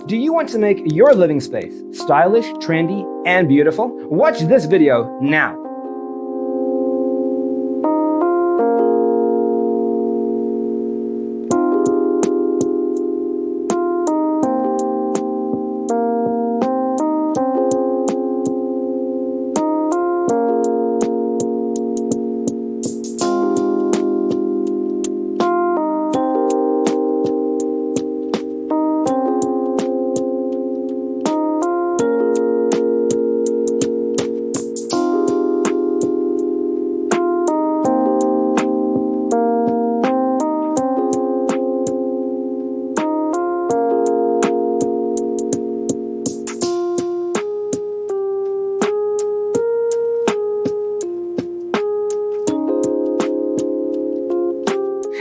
Do you want to make your living space stylish, trendy, and beautiful? Watch this video now.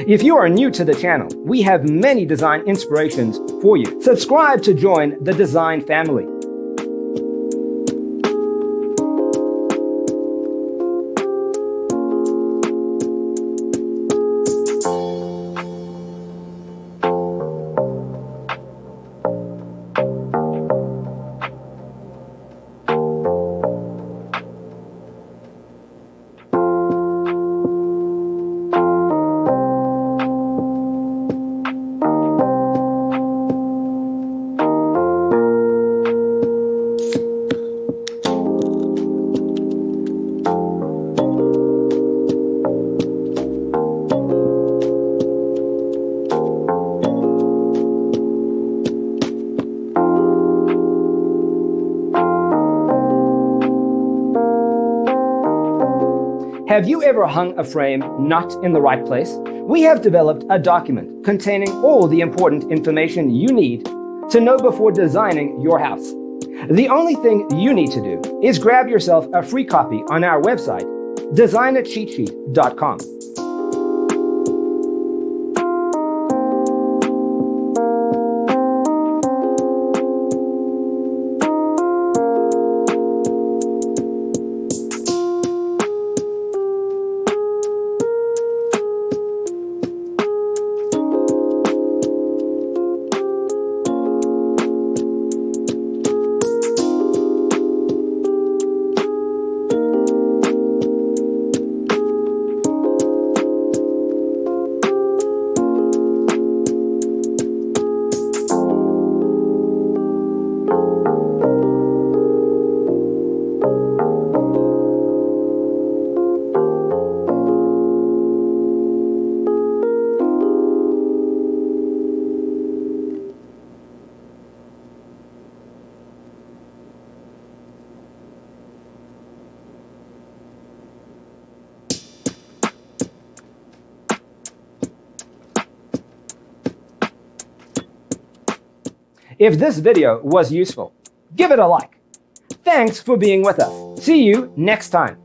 If you are new to the channel, we have many design inspirations for you. Subscribe to join the design family. Have you ever hung a frame not in the right place? We have developed a document containing all the important information you need to know before designing your house. The only thing you need to do is grab yourself a free copy on our website, designacheatsheet.com. If this video was useful, give it a like. Thanks for being with us. See you next time.